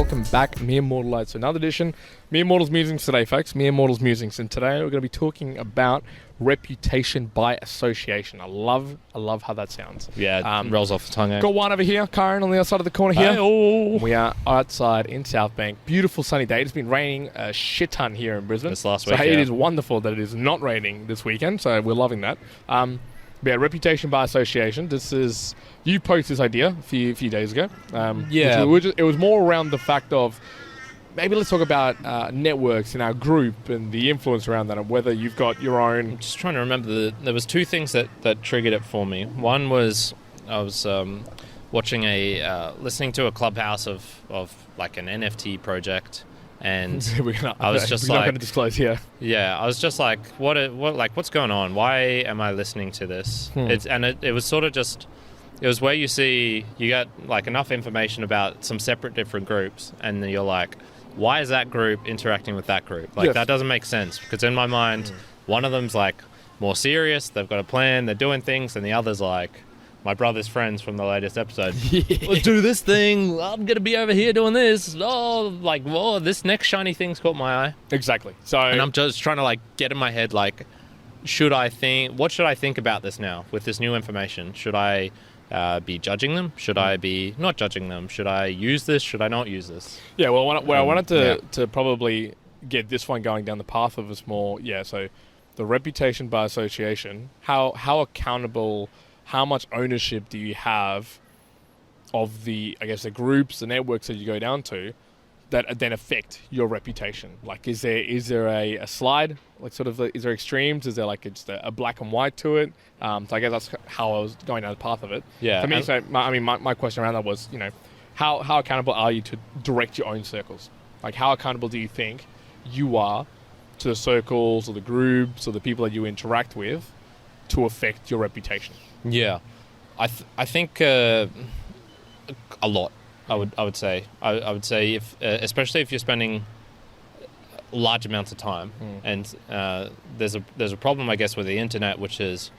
welcome back, Mere Mortalites, to another edition. Mere Mortals Musings today, folks. Mere Mortals Musings. And today we're going to be talking about reputation by association. I love how that sounds. Yeah, it rolls off the tongue. Got one over here, Karen, on the other side of the corner here. Hey-oh. We are outside in South Bank. Beautiful sunny day. It's been raining a shit ton here in Brisbane. This last week, So it is wonderful that it is not raining this weekend. So we're loving that. Yeah, reputation by association. This is, you posted this idea a few days ago. It was more around the fact of, maybe let's talk about networks in our group and the influence around that, and whether you've got your own. I'm just trying to remember. There was two things that triggered it for me. One was I was watching listening to a clubhouse of like an NFT project, and I was just we're like, not going to disclose here. Yeah, I was just like, what's going on? Why am I listening to this? It was sort of just. It was where you get like enough information about some separate different groups, and then you're like, why is that group interacting with that group? Like, that doesn't make sense, because in my mind, one of them's like more serious, they've got a plan, they're doing things, and the other's like my brother's friends from the latest episode. Let's do this thing. I'm going to be over here doing this. Oh, this next shiny thing's caught my eye. Exactly. So, and I'm just trying to like get in my head, like, what should I think about this now with this new information? Should I be judging them? Should I be not judging them? Should I use this? Should I not use this? Yeah, well, I wanted to probably get this one going down the path of a small, so the reputation by association, how accountable, how much ownership do you have of the groups, the networks that you go down to that then affect your reputation? Like, is there a slide? Like, sort of, is there extremes? Is there like just a black and white to it? So I guess that's how I was going down the path of it. Yeah. For me, my question around that was, how accountable are you to direct your own circles? Like, how accountable do you think you are to the circles or the groups or the people that you interact with to affect your reputation? Yeah, I think a lot. I would say if especially if you're spending large amounts of time, and there's a problem, I guess, with the internet, which is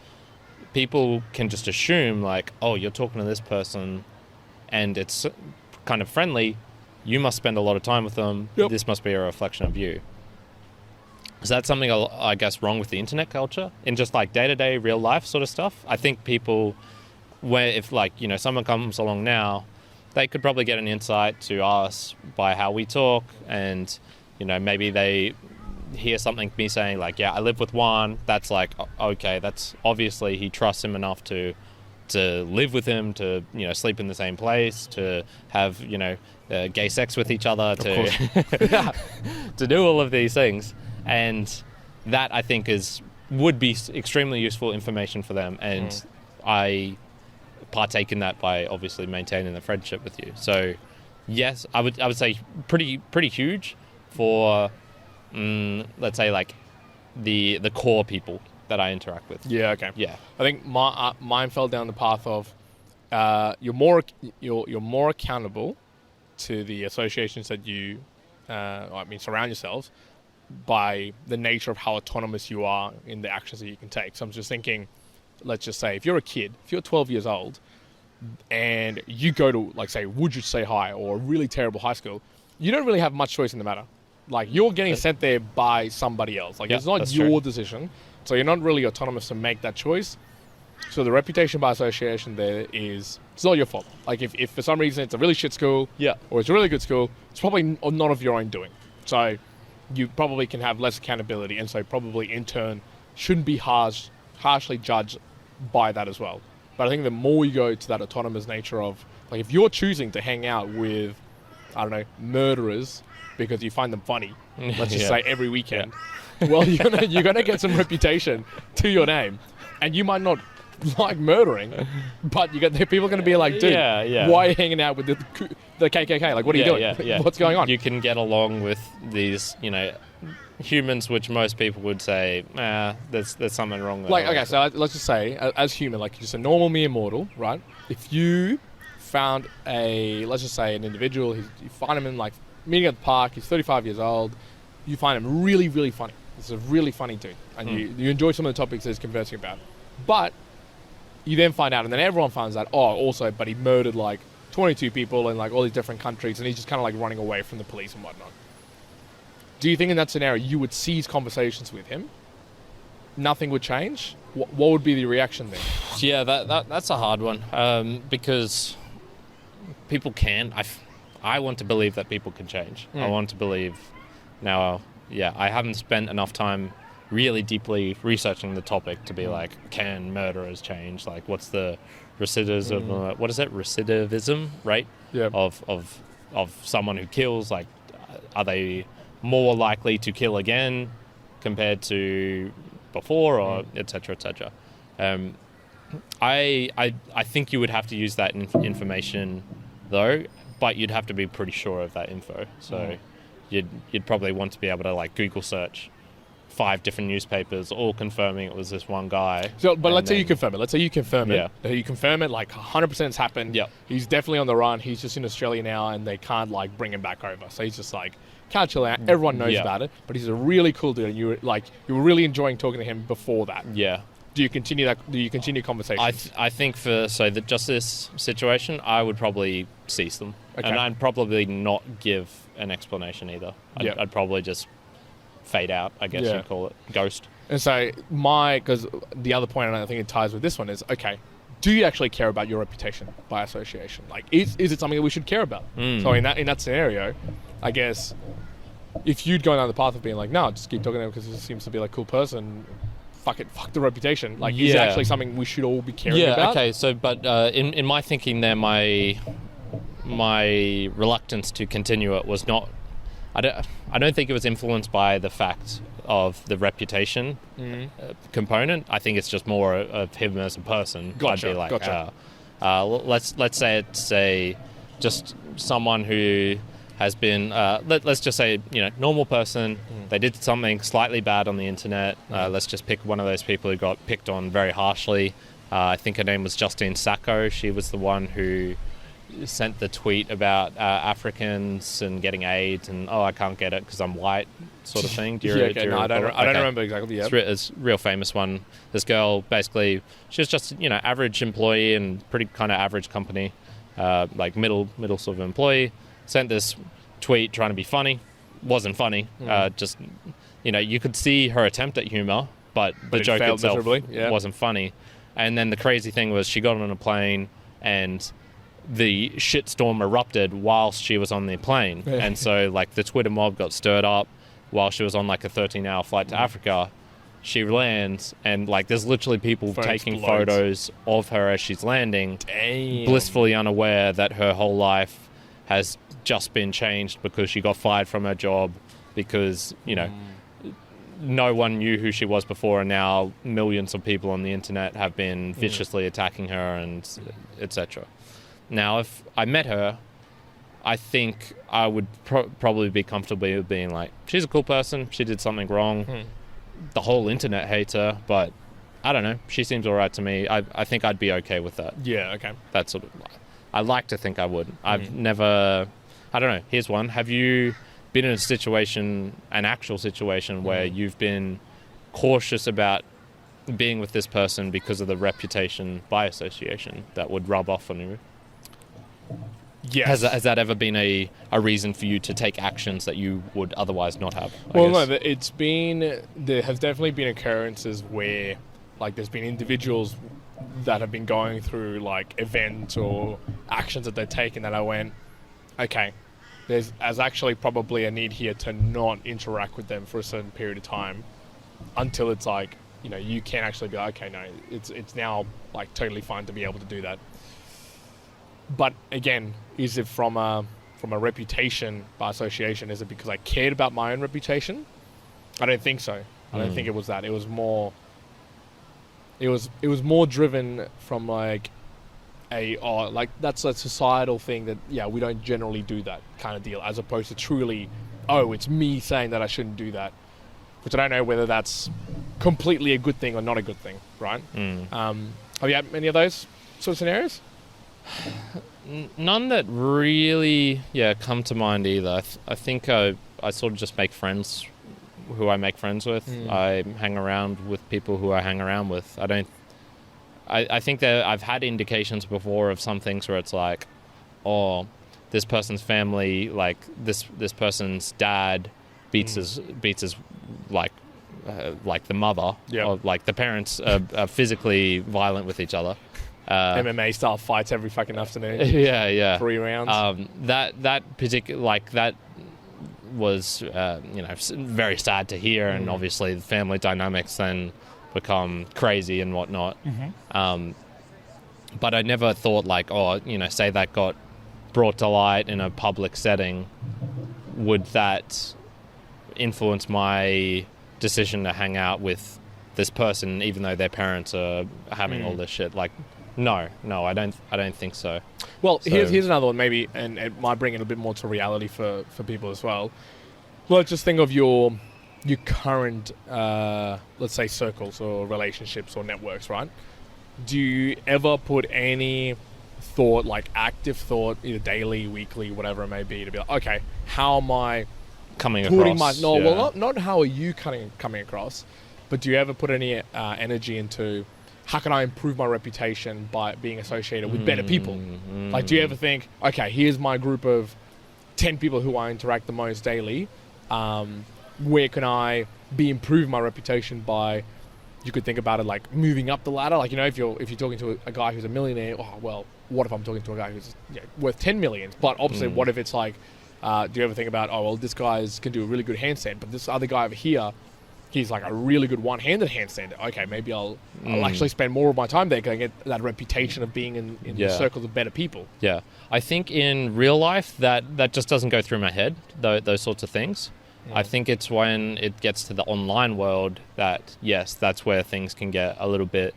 people can just assume like, oh, you're talking to this person and it's kind of friendly, you must spend a lot of time with them. Yep. This must be a reflection of you. Is that something, I guess, wrong with the internet culture in just like day-to-day real life sort of stuff? I think people, if someone comes along now, they could probably get an insight to us by how we talk, and maybe they hear something me saying like, yeah, I live with Juan. That's like, okay, that's obviously he trusts him enough to live with him, to sleep in the same place, to have gay sex with each other, to to do all of these things, and that I think would be extremely useful information for them, and I partake in that by obviously maintaining the friendship with you. So yes, I would say pretty huge for let's say like the core people that I interact with. Yeah, okay. Yeah, I think mine fell down the path of you're more accountable to the associations that you surround yourselves by the nature of how autonomous you are in the actions that you can take. So I'm just thinking, let's just say if you're a kid, if you're 12 years old and you go to, like, say, Would You Say Hi or a really terrible high school, you don't really have much choice in the matter. Like, you're getting sent there by somebody else. Like, it's not your decision. So you're not really autonomous to make that choice. So the reputation by association there it's not your fault. Like, if for some reason it's a really shit school or it's a really good school, it's probably not of your own doing. So you probably can have less accountability, and so probably in turn shouldn't be harshly judged by that as well. But I think the more you go to that autonomous nature of, like, if you're choosing to hang out with, I don't know, murderers because you find them funny, let's just say every weekend, well, you're gonna get some reputation to your name, and you might not like murdering, but people are going to be like, dude, why are you hanging out with the KKK? Like, what are you doing? What's going on? You can get along with these, humans, which most people would say, there's something wrong with. Like, okay, so let's just say, as human, like just a normal mere mortal, right? If you found let's just say an individual, you find him in like meeting at the park, he's 35 years old, you find him really, really funny. This is a really funny dude, and you enjoy some of the topics he's conversing about, but you then find out, and then everyone finds out, but he murdered like 22 people in like all these different countries, and he's just kind of like running away from the police and whatnot. Do you think in that scenario you would cease conversations with him? Nothing would change? What would be the reaction then? Yeah, that's a hard one, because people can. I want to believe that people can change. I want to believe. Now, I haven't spent enough time really deeply researching the topic to be like, can murderers change? Like, what's the recidivism? What is it? Recidivism rate of someone who kills? Like, are they more likely to kill again compared to before, or et cetera, et cetera? I think you would have to use that information though, but you'd have to be pretty sure of that info. So you'd probably want to be able to like Google search 5 different newspapers all confirming it was this one guy. So, but let's say you confirm it. Let's say you confirm it. Yeah. You confirm it, like 100% it's happened. Yeah. He's definitely on the run. He's just in Australia now, and they can't like bring him back over. So he's just like, can't chill out. Everyone knows about it, but he's a really cool dude. And you were really enjoying talking to him before that. Yeah. Do you continue that? Do you continue conversations? I think for the justice situation, I would probably cease them, and I'd probably not give an explanation either. I'd probably just fade out, I guess you'd call it, ghost. And so because the other point, and I think it ties with this one, is okay. Do you actually care about your reputation by association? Like, is it something that we should care about? So in that scenario, I guess if you'd go down the path of being like, no, just keep talking to him because he seems to be like a cool person. Fuck the reputation. Like, is it actually something we should all be caring about? Yeah, okay. So, but in my thinking there, my reluctance to continue it was not... I don't think it was influenced by the fact of the reputation component. I think it's just more of him as a person. Gotcha. I'd be like, let's say it's just someone who has been, let's just say, normal person. They did something slightly bad on the internet. Let's just pick one of those people who got picked on very harshly. I think her name was Justine Sacco. She was the one who sent the tweet about Africans and getting AIDS and, I can't get it because I'm white, sort of thing. I don't remember exactly. Yeah. It's a real famous one. This girl, basically, she was just, average employee and pretty kind of average company, like middle sort of employee. Sent this tweet trying to be funny. Wasn't funny. Just, you could see her attempt at humor, but the joke itself wasn't funny. And then the crazy thing was she got on a plane and the shitstorm erupted whilst she was on the plane. And so, like, the Twitter mob got stirred up while she was on, like, a 13-hour flight to Africa. She lands, and, like, there's literally people taking photos of her as she's landing, blissfully unaware that her whole life has just been changed because she got fired from her job because, no one knew who she was before, and now millions of people on the internet have been viciously attacking her and etc. Now, if I met her, I think I would probably be comfortable with being like, she's a cool person, she did something wrong. The whole internet hates her, but I don't know, she seems all right to me. I think I'd be okay with that. Yeah, okay. That's sort of... I like to think I would. I've never... I don't know, here's one. Have you been in an actual situation where you've been cautious about being with this person because of the reputation by association that would rub off on you? Yes. Has that ever been a reason for you to take actions that you would otherwise not have? No, there has definitely been occurrences where, like, there's been individuals that have been going through, like, events or actions that they've taken that I went, okay, there's actually probably a need here to not interact with them for a certain period of time until it's like, you can actually be like, okay, no, it's now, like, totally fine to be able to do that. But again, is it from a reputation by association? Is it because I cared about my own reputation? I don't think so. I don't think it was that. It was more. It was more driven from like that's a societal thing that we don't generally do that kind of deal, as opposed to truly, it's me saying that I shouldn't do that, which I don't know whether that's completely a good thing or not a good thing, right? Have you had many of those sort of scenarios? None that really come to mind either. I think I sort of just make friends who I make friends with. I hang around with people who I hang around with. I think that I've had indications before of some things where it's like, oh, this person's family, like this person's dad beats his like the mother, or like the parents are physically violent with each other. MMA style fights every fucking afternoon. Yeah. 3 rounds. That particular, like, that was very sad to hear, and obviously the family dynamics then become crazy and whatnot. But I never thought, like, say that got brought to light in a public setting, would that influence my decision to hang out with this person even though their parents are having all this shit? Like, no, I don't think so. Well, here's another one, maybe, and it might bring it a bit more to reality for people as well. Let's just think of your current, let's say, circles or relationships or networks, right? Do you ever put any thought, like active thought, either daily, weekly, whatever it may be, to be like, okay, how am I coming across? Well, not how are you coming across, but do you ever put any energy into how can I improve my reputation by being associated with better people? Like, do you ever think, okay, here's my group of 10 people who I interact the most daily. Where can I be improving my reputation by? You could think about it like moving up the ladder. Like, if you're talking to a guy who's a millionaire, well, what if I'm talking to a guy who's worth 10 million? But obviously, what if it's like, do you ever think about, this guy can do a really good handstand, but this other guy over here, he's like a really good one-handed handstand. Okay, maybe I'll actually spend more of my time there because I get that reputation of being in the circles of better people. Yeah. I think in real life that just doesn't go through my head, those sorts of things. I think it's when it gets to the online world that, yes, that's where things can get a little bit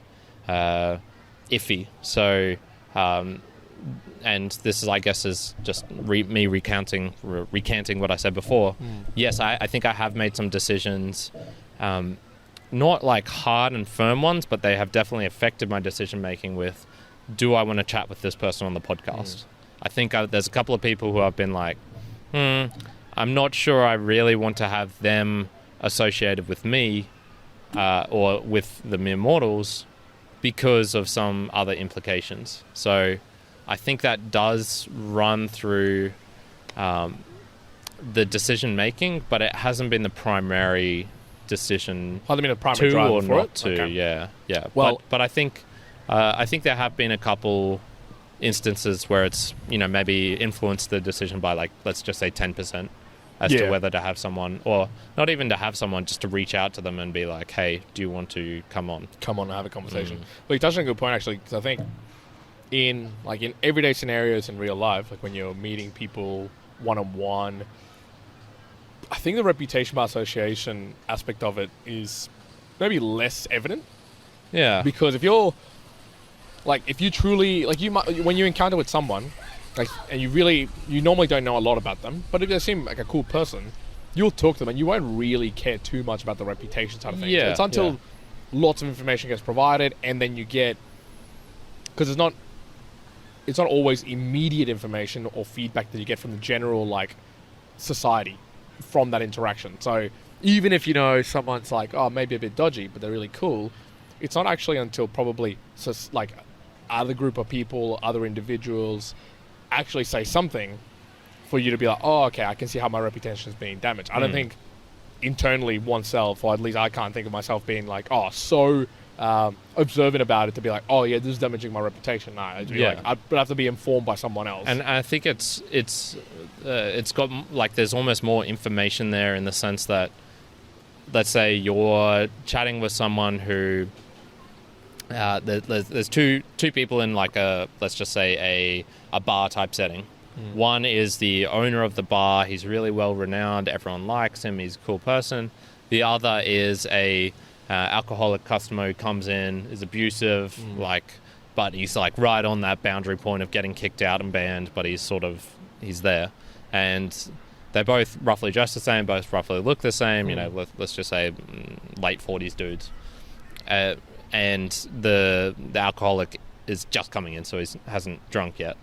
iffy. So, and this is, I guess, is just me recanting what I said before. Yes, I think I have made some decisions, not like hard and firm ones, but they have definitely affected my decision making with, do I want to chat with this person on the podcast? I think there's a couple of people who have been like, I'm not sure I really want to have them associated with me or with the Mere Mortals because of some other implications. So I think that does run through the decision making, but it hasn't been the primary decision hasn't been a primary driver or for not it? to. Okay. Yeah. Well, but I think there have been a couple instances where it's maybe influenced the decision by, like, let's just say 10%. As to whether to have someone, or not even to have someone, just to reach out to them and be like, hey, do you want to come on and have a conversation? Well, you touched on a good point, actually, because I think in everyday scenarios in real life, like when you're meeting people one-on-one, I think the reputation by association aspect of it is maybe less evident. Yeah. Because if you truly, when you encounter with someone, and you normally don't know a lot about them, but if they seem like a cool person, you'll talk to them and you won't really care too much about the reputation side of things. It's until lots of information gets provided, and then you get, because it's not always immediate information or feedback that you get from the general society from that interaction. So even if someone's like, maybe a bit dodgy, but they're really cool, it's not actually until probably other group of people, other individuals actually say something for you to be like, okay, I can see how my reputation is being damaged. I don't think internally oneself, or at least I can't think of myself being like, so observant about it to be like, this is damaging my reputation. No, I'd have to be informed by someone else. And I think it's got, like, there's almost more information there in the sense that, let's say you're chatting with someone who there's two people in, like, let's just say a bar type setting. One is the owner of the bar. He's really well renowned. Everyone likes him. He's a cool person. The other is a alcoholic customer who comes in, is abusive, but he's like right on that boundary point of getting kicked out and banned, but he's there. And they both roughly dress the same, both roughly look the same, let's just say late 40s dudes. And the alcoholic is just coming in, so he hasn't drunk yet.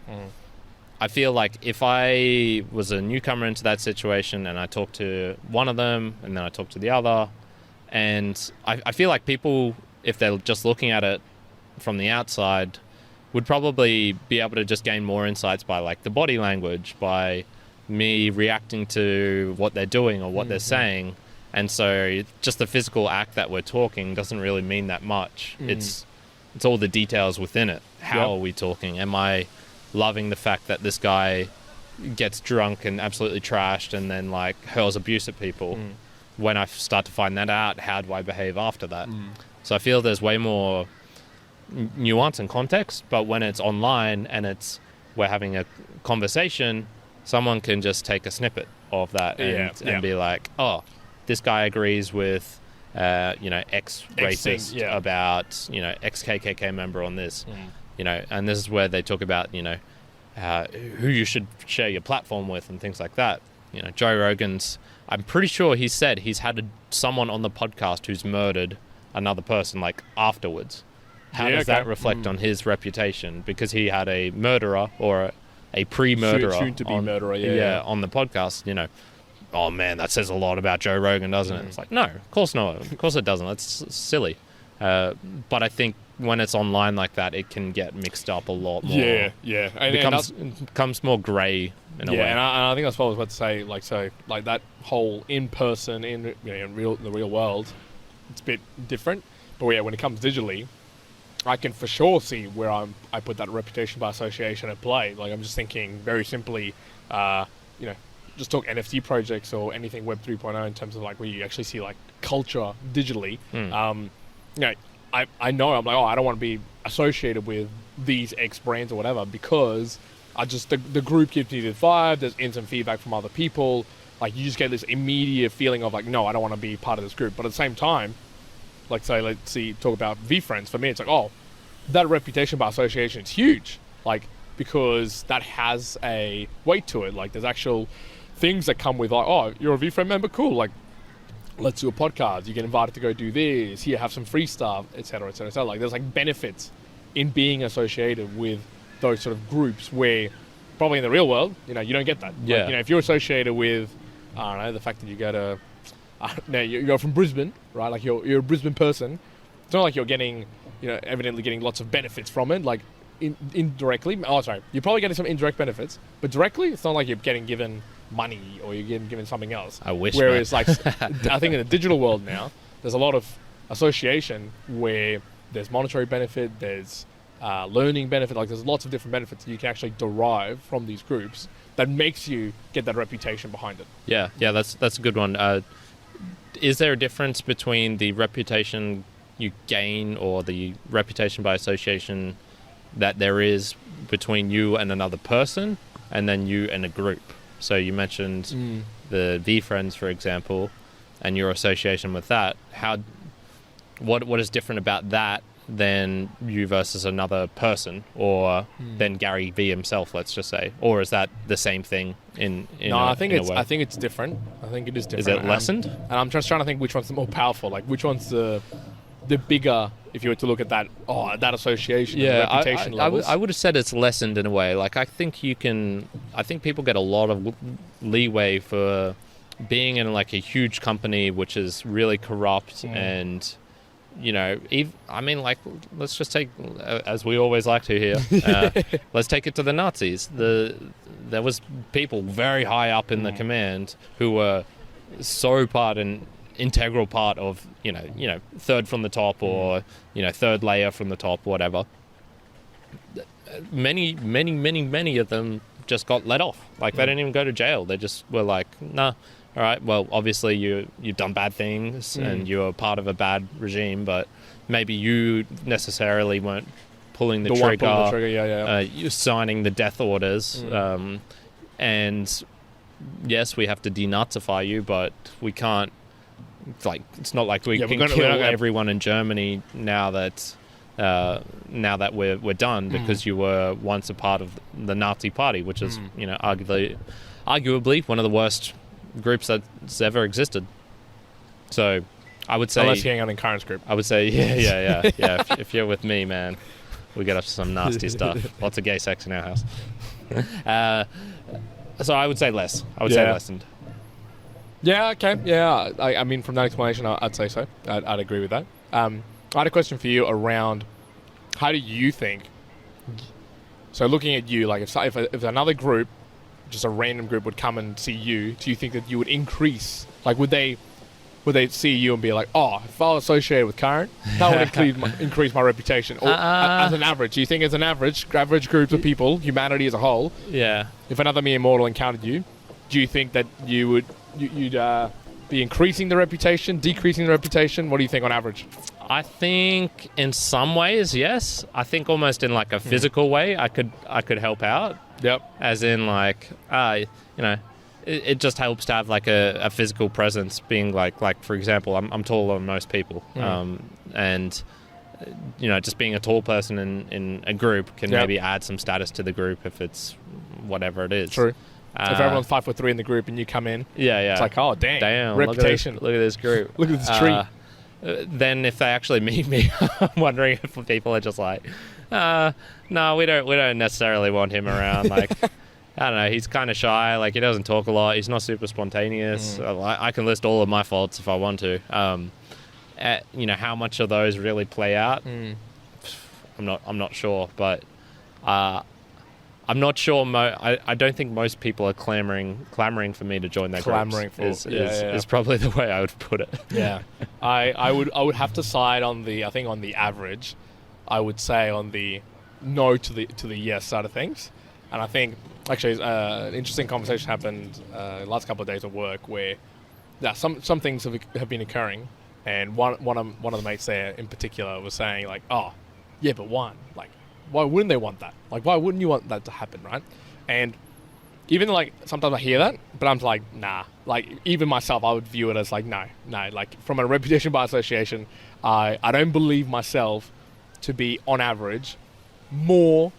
I feel like if I was a newcomer into that situation and I talked to one of them and then I talked to the other, and I feel like people, if they're just looking at it from the outside, would probably be able to just gain more insights by like the body language, by me reacting to what they're doing or what they're saying. And so just the physical act that we're talking doesn't really mean that much. It's all the details within it. How are we talking? Am I loving the fact that this guy gets drunk and absolutely trashed and then like hurls abuse at people? When I start to find that out, how do I behave after that? So I feel there's way more nuance and context, but when it's online and we're having a conversation, someone can just take a snippet of that and be like, oh, this guy agrees with X racist about X KKK member on this, and this is where they talk about who you should share your platform with and things like that. Joe Rogan's, I'm pretty sure he said he's had someone on the podcast who's murdered another person like afterwards. How does that reflect on his reputation? Because he had a murderer or a pre-murderer soon to be murderer, on the podcast. Oh man, that says a lot about Joe Rogan, doesn't it? It's like, no, of course not. Of course it doesn't. That's silly. But I think when it's online like that, it can get mixed up a lot more. And it becomes more grey in a way. And I think that's what I was about to say. Like that whole in person in the real world, it's a bit different. But when it comes digitally, I can for sure see where I put that reputation by association at play. Like I'm just thinking very simply, just talk NFT projects or anything Web 3.0 in terms of like where you actually see like culture digitally. I know I'm like, I don't want to be associated with these X brands or whatever because the group gives me the vibe. There's instant feedback from other people. Like you just get this immediate feeling of like, no, I don't want to be part of this group. But at the same time, like say, talk about VFriends. For me, it's like, that reputation by association is huge. Like because that has a weight to it. Like there's actual things that come with like, you're a VFriend member, cool. Like let's do a podcast. You get invited to go do this. Here, have some free stuff, etc., etc., etc. Like there's like benefits in being associated with those sort of groups where probably in the real world, you don't get that. Yeah. Like, if you're associated with, I don't know, the fact that you go to, you're from Brisbane, right? Like you're a Brisbane person. It's not like you're getting, evidently getting lots of benefits from it. Like indirectly. Oh, sorry. You're probably getting some indirect benefits, but directly, it's not like you're getting given money or you're getting given something else. I wish. Whereas, like, I think in the digital world now, there's a lot of association where there's monetary benefit, there's learning benefit. Like, there's lots of different benefits that you can actually derive from these groups that makes you get that reputation behind it. Yeah, that's a good one. Is there a difference between the reputation you gain or the reputation by association that there is between you and another person and then you and a group? So you mentioned the VFriends, for example, and your association with that. What is different about that than you versus another person, or than Gary V himself, let's just say? Or is that the same thing I think it's different. I think it is different. Is it lessened? And I'm just trying to think which one's the more powerful. Like which one's the bigger, if you were to look at that that association, reputation levels. I would have said it's lessened in a way. Like I think people get a lot of leeway for being in like a huge company which is really corrupt and let's just take, as we always like to here, let's take it to the Nazis. There was people very high up in the command who were so integral part of, third from the top or, third layer from the top, whatever. Many of them just got let off. Like, they didn't even go to jail. They just were like, nah, all right, well, obviously you've done bad things and you're part of a bad regime, but maybe you necessarily weren't pulling the trigger, you're signing the death orders. And yes, we have to denazify you, but we can't, it's not like we can kill everyone in Germany now that we're done because you were once a part of the Nazi Party, which is arguably one of the worst groups that's ever existed. So I would say, unless you hang out in Karen's group, I would say yeah. If you're with me, man, we get up to some nasty stuff. Lots of gay sex in our house. So I would say less. I would say lessened. Yeah, okay. Yeah, I mean, from that explanation, I'd say so. I'd agree with that. I had a question for you around how do you think So looking at you, like if another group, just a random group, would come and see you, do you think that you would increase? Like, would they see you and be like, oh, if I was associated with Karen, that would increase my reputation? Or as an average, do you think as an average group of people, humanity as a whole, if another mere mortal encountered you, do you think that you'd be increasing the reputation, decreasing the reputation? What do you think on average? I think in some ways, yes. I think almost in like a physical way, I could help out. Yep. As in like, it just helps to have like a physical presence, being like for example, I'm taller than most people, and just being a tall person in a group can maybe add some status to the group if it's whatever it is. True. If everyone's 5'3" in the group and you come in, it's like, oh damn, reputation. Look at this group. Look at this tree. Then if they actually meet me, I'm wondering if people are just like, no, we don't necessarily want him around. Like, I don't know, he's kind of shy. Like, he doesn't talk a lot. He's not super spontaneous. I can list all of my faults if I want to. How much of those really play out? I'm not sure, but I'm not sure. I don't think most people are clamoring for me to join their groups. Is probably the way I would put it. Yeah, I would have to side on the average. I would say on the no to the yes side of things, and I think actually an interesting conversation happened last couple of days of work where some things have been occurring, and one of the mates there in particular was saying like, oh yeah, but why wouldn't they want that? Like, why wouldn't you want that to happen, right? And even like sometimes I hear that, but I'm like, nah. Like, even myself, I would view it as like, no. Like, from a reputation by association, I don't believe myself to be on average more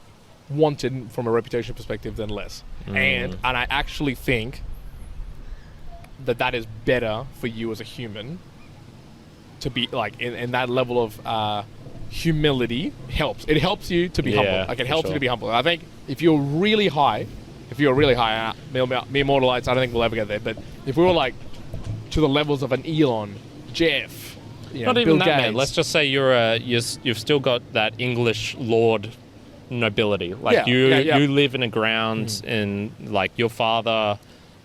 wanted from a reputation perspective than less. And I actually think that is better for you as a human to be like in that level of humility helps. It helps you to be humble. Like, it helps you to be humble. I think if you're really high, mere mortalites, I don't think we'll ever get there. But if we were like to the levels of an Elon, Jeff, not Bill even that, Gates, man. Let's just say you've still got that English lord nobility. Like you live in a ground, and like your father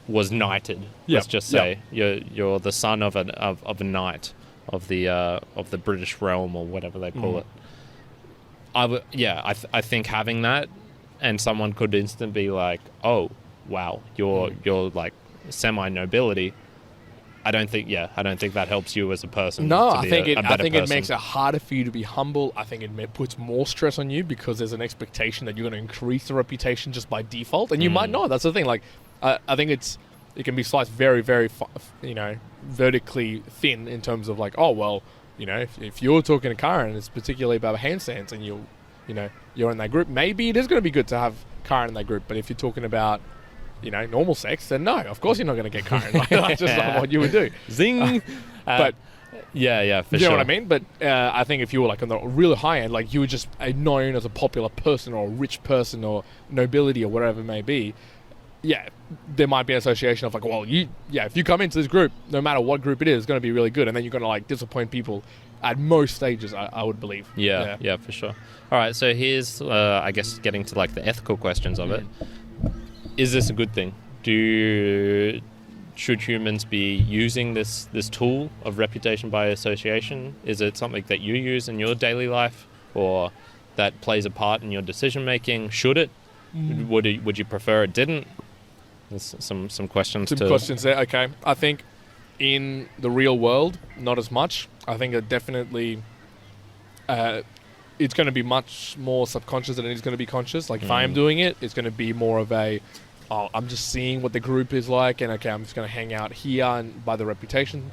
was knighted. Let's just say you're the son of a knight of the British realm or whatever they call it. I think having that, and someone could instantly be like, oh wow, you're like semi-nobility. I don't think that helps you as a person. No, to be I think it makes it harder for you to be humble. I think it puts more stress on you because there's an expectation that you're going to increase the reputation just by default, and you might not. That's the thing. Like, I think it can be sliced very, very, vertically thin in terms of like, oh well, if you're talking to Karen, it's particularly about handstands, and you're in that group. Maybe it is going to be good to have Karen in that group, but if you're talking about normal sex, then no, of course you're not going to get Karen. Like, that's just not what you would do. Zing. But for sure. You know what I mean? But I think if you were like on the really high end, like you were just known as a popular person or a rich person or nobility or whatever it may be, there might be an association of like, well, if you come into this group, no matter what group it is, it's going to be really good, and then you're going to like disappoint people at most stages, I would believe. Yeah, for sure. All right, so here's, I guess, getting to like the ethical questions of it. Is this a good thing? Should humans be using this tool of reputation by association? Is it something that you use in your daily life, or that plays a part in your decision making? Should it? Would you prefer it didn't? There's some questions. Some questions there. Okay, I think in the real world, not as much. I think it definitely, it's going to be much more subconscious than it is going to be conscious. Like if I am doing it, it's going to be more of a, I'm just seeing what the group is like, and okay, I'm just going to hang out here and by the reputation.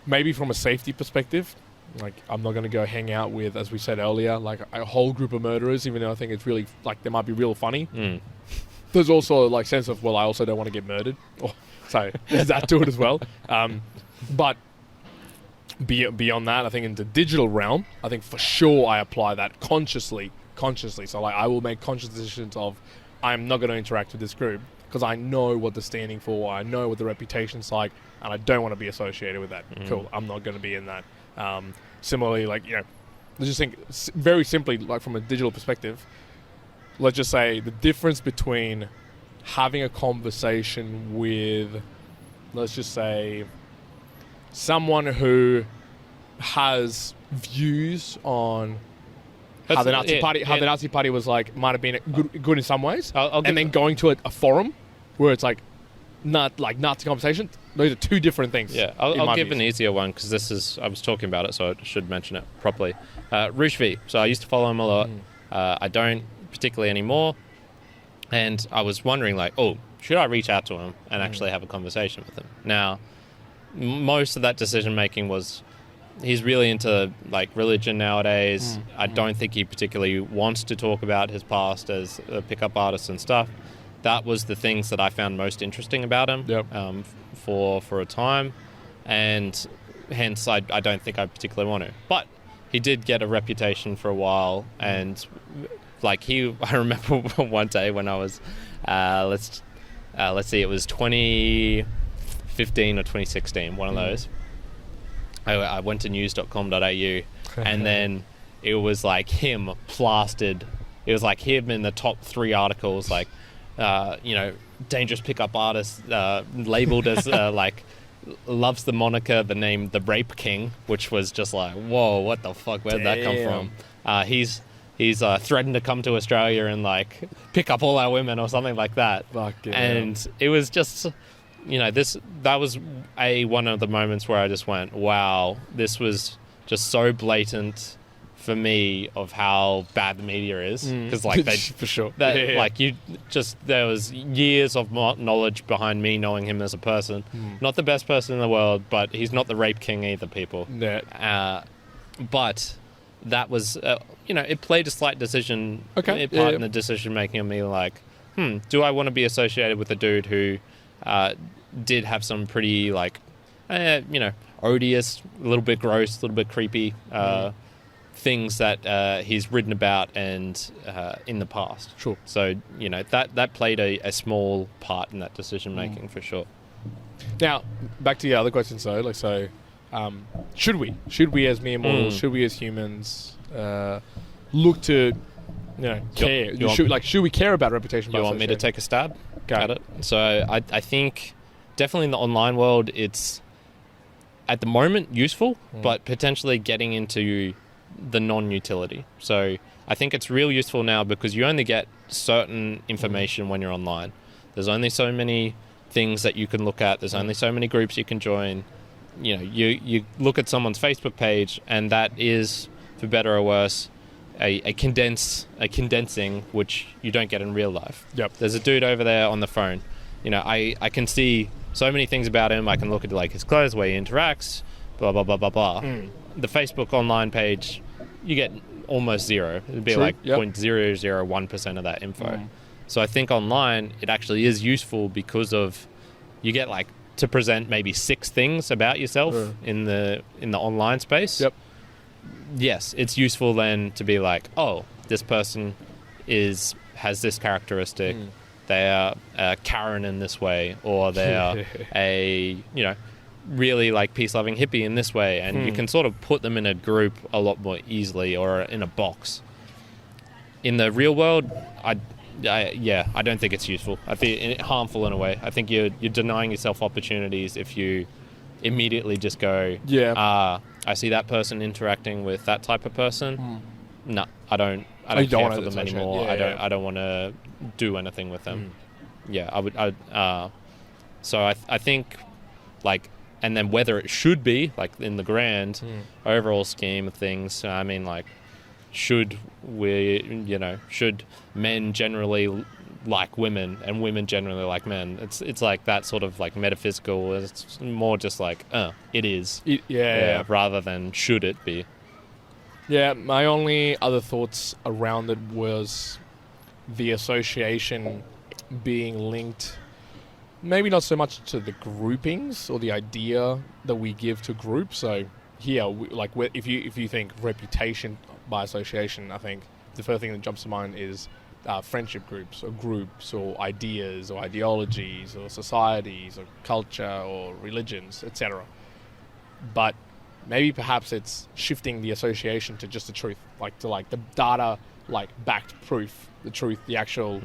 Maybe from a safety perspective, like I'm not going to go hang out with, as we said earlier, like a whole group of murderers, even though I think it's really, like, they might be real funny. There's also like sense of, well, I also don't want to get murdered. So there's that to it as well. But beyond that, I think in the digital realm, I think for sure I apply that consciously. So like I will make conscious decisions of, I'm not going to interact with this group because I know what they're standing for, I know what the reputation's like, and I don't want to be associated with that. Cool, I'm not going to be in that. Similarly, like, let's just think very simply, like from a digital perspective. Let's just say the difference between having a conversation with, let's just say, someone who has views on how the Nazi Party was like, might have been good in some ways, and then going to a forum where it's like not like Nazi conversation. Those are two different things. Yeah, I'll give an easier one because I was talking about it, so I should mention it properly. Rushvi. So I used to follow him a lot. I don't particularly anymore, and I was wondering like, should I reach out to him and actually have a conversation with him? Now, most of that decision making was, he's really into like religion nowadays. I don't think he particularly wants to talk about his past as a pickup artist and stuff. That was the things that I found most interesting about him. Yep. For a time, and hence I don't think I particularly want to. But he did get a reputation for a while, and like I remember one day when I was let's see, it was 2015 or 2016, one of those. I went to news.com.au and then it was like him plastered. It was like him in the top 3 articles, like dangerous pickup artist, labeled as like loves the moniker, the name the Rape King, which was just like, whoa, what the fuck, where'd that come from? He's threatened to come to Australia and like pick up all our women or something like that. And it was just, that was one of the moments where I just went, wow, this was just so blatant for me of how bad the media is, because like they for sure like there was years of knowledge behind me knowing him as a person. Not the best person in the world, but he's not the Rape King either, people. But that was it played a slight decision part in the decision making of me, like do I want to be associated with a dude who did have some pretty like odious, a little bit gross, a little bit creepy things that he's written about and in the past. Sure. So that played a small part in that decision making for sure. Now back to the other questions though, like so, should we as mere mortals, should we as humans look to care? Should we care about reputation? You want me to take a stab at it? So I think definitely in the online world, it's at the moment useful, but potentially getting into the non-utility. So I think it's real useful now because you only get certain information when you're online. There's only so many things that you can look at. There's only so many groups you can join. You look at someone's Facebook page, and that is, for better or worse, a condensing which you don't get in real life. Yep. There's a dude over there on the phone. I can see so many things about him. I can look at like his clothes, the way he interacts, blah blah blah blah blah. The Facebook online page, you get almost zero. It'd be like 0.001% of that info. So I think online it actually is useful because of you get like to present maybe 6 things about yourself in the online space. Yep. Yes, it's useful then to be like, oh, this person has this characteristic. They are Karen in this way, or they are a really like peace-loving hippie in this way, and you can sort of put them in a group a lot more easily or in a box. In the real world, I don't think it's useful. I think it's harmful in a way. I think you're denying yourself opportunities if you immediately just go, I see that person interacting with that type of person. No, I don't care for them anymore. I don't want to do anything with them. I would. So I think like. And then whether it should be, like in the grand overall scheme of things, I mean, like, should men generally like women and women generally like men? It's like that sort of like metaphysical. It's more just like, it is. Rather than should it be. Yeah, my only other thoughts around it was the association being linked, maybe not so much to the groupings or the idea that we give to groups. So here, if you think reputation by association, I think the first thing that jumps to mind is friendship groups or ideas or ideologies or societies or culture or religions, etc. But maybe perhaps it's shifting the association to just the truth, like to like the data, like backed proof, the truth, the actual,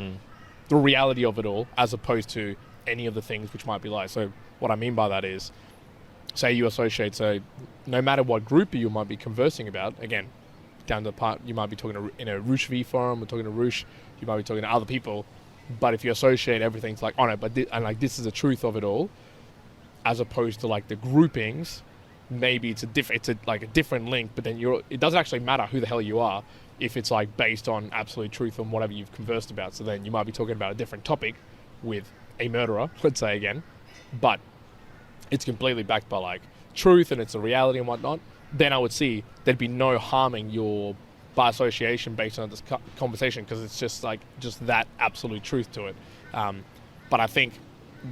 the reality of it all, as opposed to any of the things which might be lies. So what I mean by that is, say you associate, so no matter what group you might be conversing about, again, down to the part, you might be talking to, in a Roosh V forum, or talking to Roosh, you might be talking to other people, but if you associate everything to like, oh no, but and like this is the truth of it all, as opposed to like the groupings, maybe it's like a different link, but then it doesn't actually matter who the hell you are if it's like based on absolute truth on whatever you've conversed about. So then you might be talking about a different topic with a murderer, let's say again, but it's completely backed by like truth and it's a reality and whatnot. Then I would see there'd be no harming your by association based on this conversation, because it's just that absolute truth to it. But I think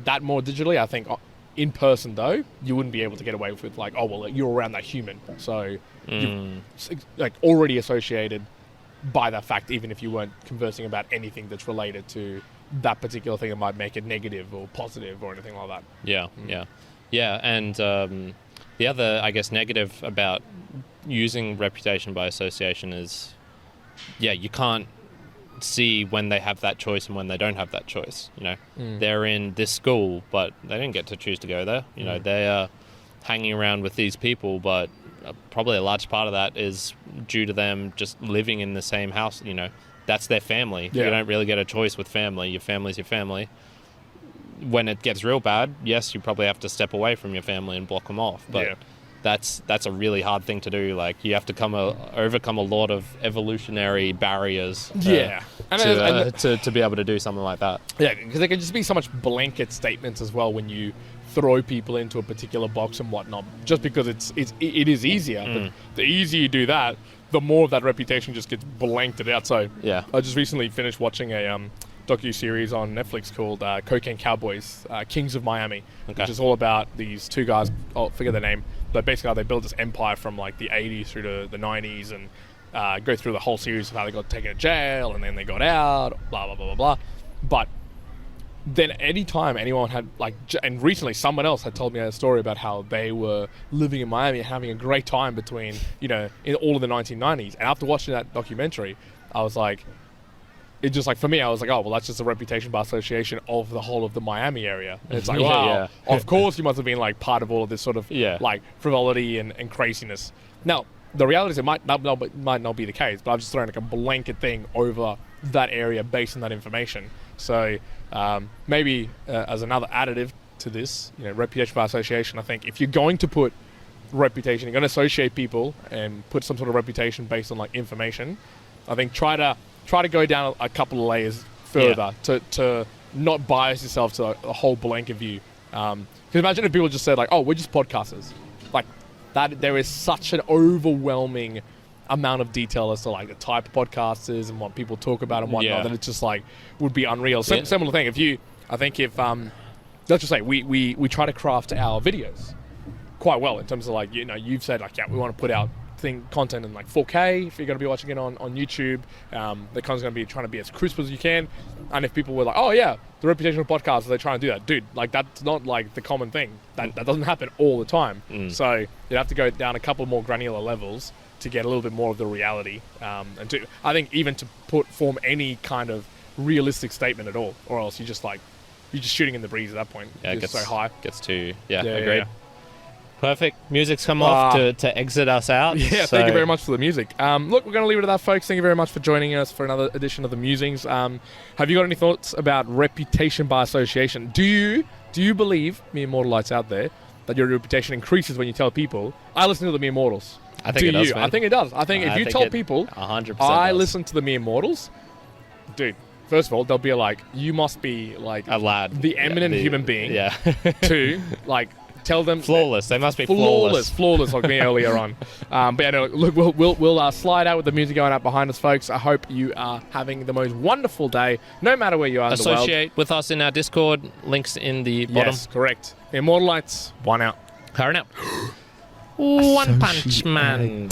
that more digitally, I think in person though, you wouldn't be able to get away with like, oh well, you're around that human, so you're like already associated by that fact, even if you weren't conversing about anything that's related to that particular thing that might make it negative or positive or anything like that. Yeah. And the other, I guess, negative about using reputation by association is, you can't see when they have that choice and when they don't have that choice. They're in this school, but they didn't get to choose to go there. They are hanging around with these people, but probably a large part of that is due to them just living in the same house. That's their family. You don't really get a choice with family. Your family's your family. When it gets real bad, yes, you probably have to step away from your family and block them off. But that's a really hard thing to do. Like, you have to overcome a lot of evolutionary barriers to be able to do something like that. Yeah, because there can just be so much blanket statements as well when you throw people into a particular box and whatnot, just because it is easier. But the easier you do that, the more of that reputation just gets blanked out. So I just recently finished watching a docu-series on Netflix called Cocaine Cowboys, Kings of Miami, which is all about these two guys, I forget their name, but basically how they built this empire from like the 80s through to the 90s, and go through the whole series of how they got taken to jail and then they got out, blah, blah, blah, blah, blah. But then anytime anyone had like, and recently someone else had told me a story about how they were living in Miami and having a great time between, in all of the 1990s. And after watching that documentary, I was like, it just like, for me, I was like, oh, well, that's just a reputation by association of the whole of the Miami area. And it's like, wow, of course you must have been like part of all of this sort of like frivolity and craziness. Now, the reality is it might not be the case, but I've just thrown like a blanket thing over that area based on that information. So maybe as another additive to this, reputation by association, I think if you're going to put reputation, you're going to associate people and put some sort of reputation based on like information, I think try to go down a couple of layers further to not bias yourself to a whole blanket view. Because imagine if people just said like, oh, we're just podcasters. Like that, there is such an overwhelming amount of detail as to like the type of podcasters and what people talk about and whatnot that it's just like would be unreal. Similar thing. If let's just say we try to craft our videos quite well in terms of like, you've said like, we want to put out content in like 4K if you're going to be watching it on YouTube. The content's going to be trying to be as crisp as you can. And if people were like, oh yeah, the reputation of podcasters, they're trying to do that, dude, like that's not like the common thing. That doesn't happen all the time. So you'd have to go down a couple more granular levels to get a little bit more of the reality, and I think even to form any kind of realistic statement at all, or else you're just shooting in the breeze at that point. It gets so high. Gets too agreed. Yeah. Perfect. Music's come off to exit us out. Yeah, thank you very much for the music. Look, we're going to leave it at that, folks. Thank you very much for joining us for another edition of the Musings. Have you got any thoughts about reputation by association? Do you believe, mere mortalites out there, that your reputation increases when you tell people, I listen to the mere mortals? I think it does, man. I think it does. I think if you tell people, 100% I listen to the mere mortals, dude, first of all, they'll be like, you must be like a lad, the eminent human being. Yeah. To like tell them flawless. They must be flawless like me earlier on. But yeah, no, look, we'll slide out with the music going out behind us, folks. I hope you are having the most wonderful day, no matter where you are in the world. Associate with us in our Discord. Links in the bottom. Yes, correct. Immortalites, one out. Current out. One Punch Man.